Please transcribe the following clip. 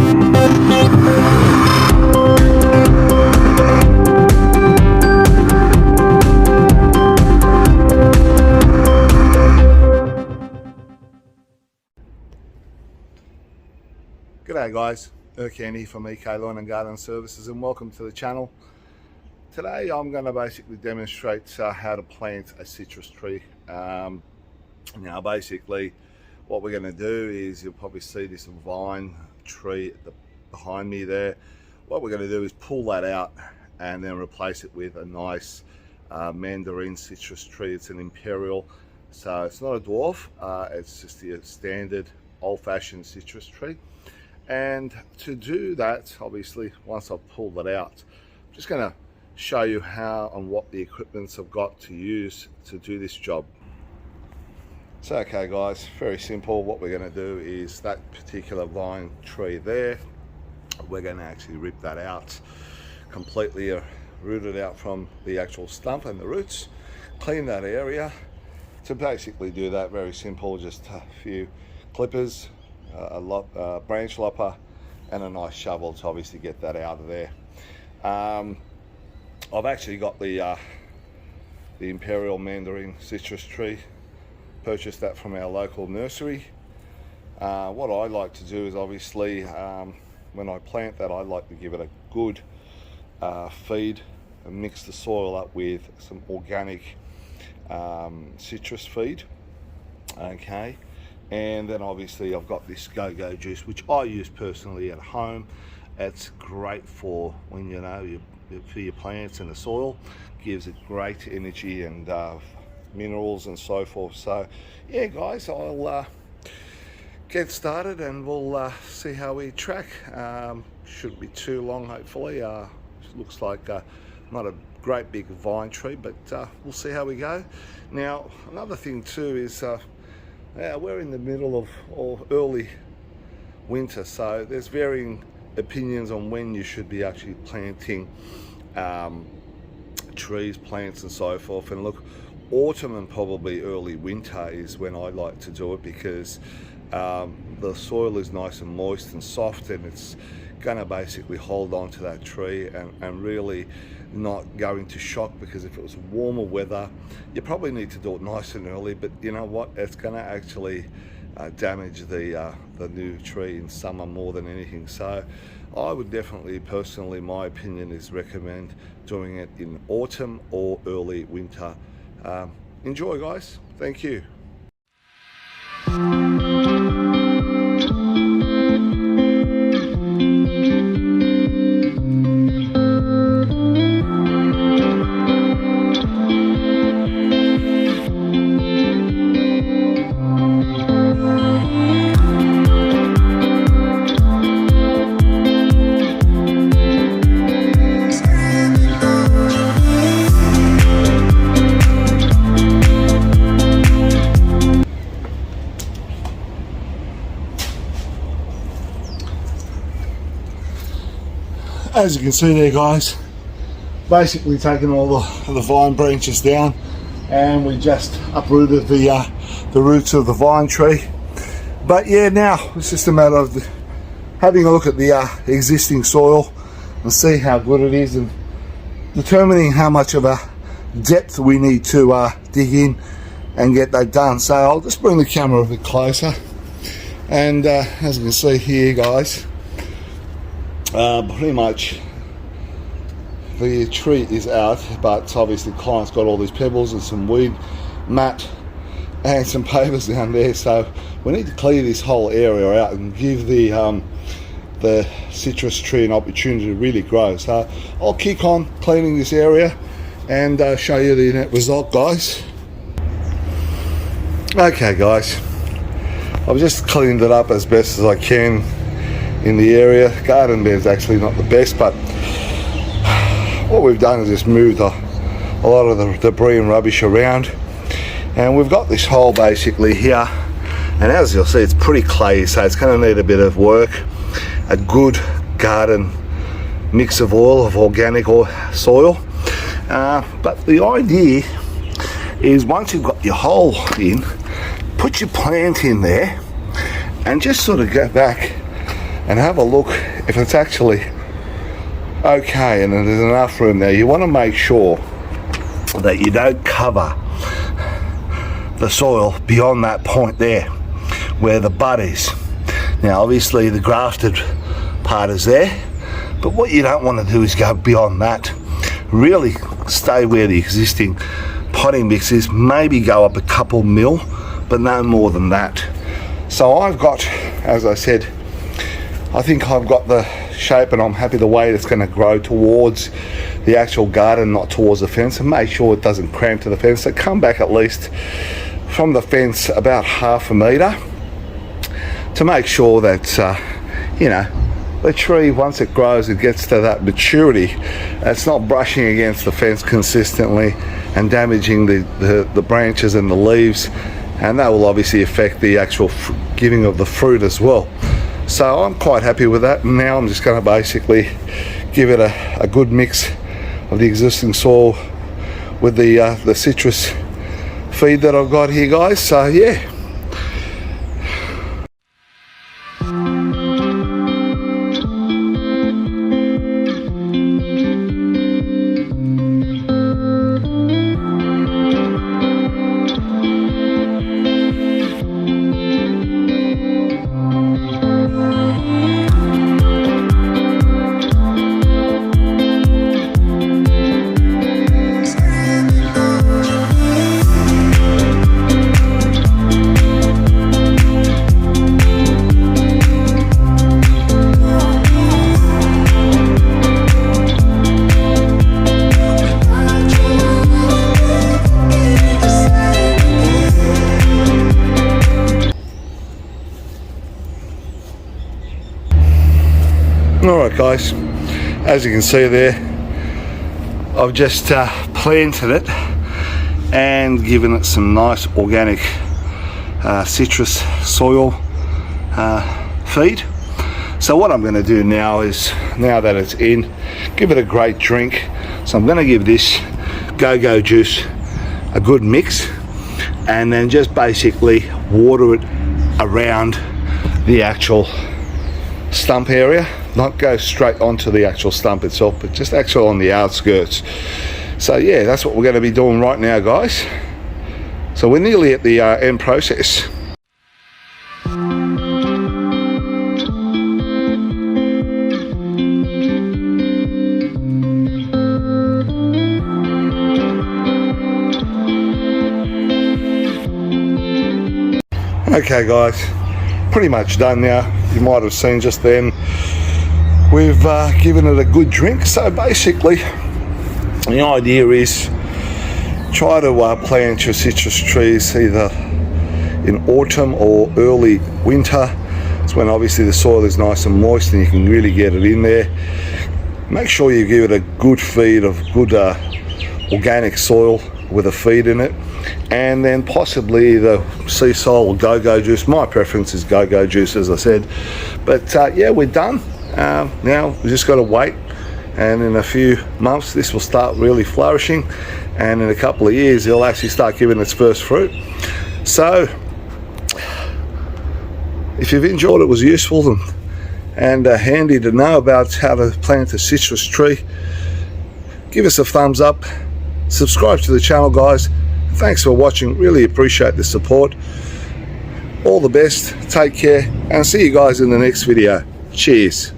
G'day guys, Andy from EK Lawn and Garden Services, and welcome to the channel. Today I'm going to basically demonstrate how to plant a citrus tree. Now basically what we're going to do is, you'll probably see this vine tree behind me there. What we're going to do is pull that out and then replace it with a nice Mandarin citrus tree. It's an Imperial, so it's not a dwarf, it's just the standard old-fashioned citrus tree. And to do that, obviously, once I've pulled it out, I'm just going to show you how and what the equipments I've got to use to do this job. So, okay guys, very simple. What we're going to do is that particular vine tree there, we're going to actually rip that out, completely root it out from the actual stump and the roots, clean that area. To basically do that, very simple, just a few clippers, a branch lopper and a nice shovel to obviously get that out of there. I've actually got the Imperial Mandarin citrus tree, purchased that from our local nursery. What I like to do is, obviously, when I plant that, I like to give it a good feed and mix the soil up with some organic citrus feed. Okay. And then obviously I've got this go-go juice, which I use personally at home. It's great for when for your plants and the soil. Gives it great energy and minerals and so forth. So yeah guys, I'll get started and we'll see how we track. Shouldn't be too long, hopefully. Looks like not a great big vine tree, but we'll see how we go. Now another thing too is we're in the middle of early winter, so there's varying opinions on when you should be actually planting trees, plants and so forth. And look, autumn and probably early winter is when I like to do it, because the soil is nice and moist and soft, and it's going to basically hold on to that tree and really not going to shock. Because if it was warmer weather, you probably need to do it nice and early, but you know what, it's going to actually damage the new tree in summer more than anything. So I would definitely, personally, my opinion is recommend doing it in autumn or early winter. Enjoy guys, thank you. As you can see there guys, basically taking all the vine branches down, and we just uprooted the roots of the vine tree. But yeah, now it's just a matter of having a look at the existing soil and see how good it is, and determining how much of a depth we need to dig in and get that done. So I'll just bring the camera a bit closer, and as you can see here guys, pretty much the tree is out, but obviously client's got all these pebbles and some weed mat and some pavers down there, so we need to clear this whole area out and give the citrus tree an opportunity to really grow. So I'll kick on cleaning this area and show you the net result guys. Okay guys, I've just cleaned it up as best as I can in the area. Garden bed's actually not the best, but what we've done is just moved a lot of the debris and rubbish around, and we've got this hole basically here, and as you'll see, it's pretty clayey, so it's going to need a bit of work. A good garden mix of organic soil, but the idea is, once you've got your hole in, put your plant in there and just sort of go back and have a look if it's actually okay and there's enough room there. You want to make sure that you don't cover the soil beyond that point there where the bud is. Now obviously the grafted part is there, but what you don't want to do is go beyond that. Really stay where the existing potting mix is, maybe go up a couple mil, but no more than that. So I've got, as I said, I think I've got the shape, and I'm happy the way it's going to grow towards the actual garden, not towards the fence, and make sure it doesn't cramp to the fence. So come back at least from the fence about 1/2 metre to make sure that you know, the tree, once it grows, it gets to that maturity, it's not brushing against the fence consistently and damaging the branches and the leaves, and that will obviously affect the actual giving of the fruit as well. So I'm quite happy with that. Now I'm just going to basically give it a good mix of the existing soil with the citrus feed that I've got here, guys. So yeah. Alright guys, as you can see there, I've just planted it and given it some nice organic citrus soil feed. So what I'm going to do now is, now that it's in, give it a great drink. So I'm going to give this go-go juice a good mix, and then just basically water it around the actual stump area. Not go straight onto the actual stump itself, but just actually on the outskirts. So yeah, that's what we're going to be doing right now, guys. So we're nearly at the end process. Okay guys, pretty much done now. You might have seen just then we've given it a good drink. So basically the idea is try to plant your citrus trees either in autumn or early winter. It's when obviously the soil is nice and moist and you can really get it in there. Make sure you give it a good feed of good organic soil with a feed in it, and then possibly the sea salt or go-go juice. My preference is go-go juice, as I said. But yeah, we're done. Now we just got to wait, and in a few months this will start really flourishing, and in a couple of years it'll actually start giving its first fruit. So if you've enjoyed it, was useful and handy to know about how to plant a citrus tree, give us a thumbs up, subscribe to the channel, guys. Thanks for watching, really appreciate the support. All the best, take care, and see you guys in the next video. Cheers.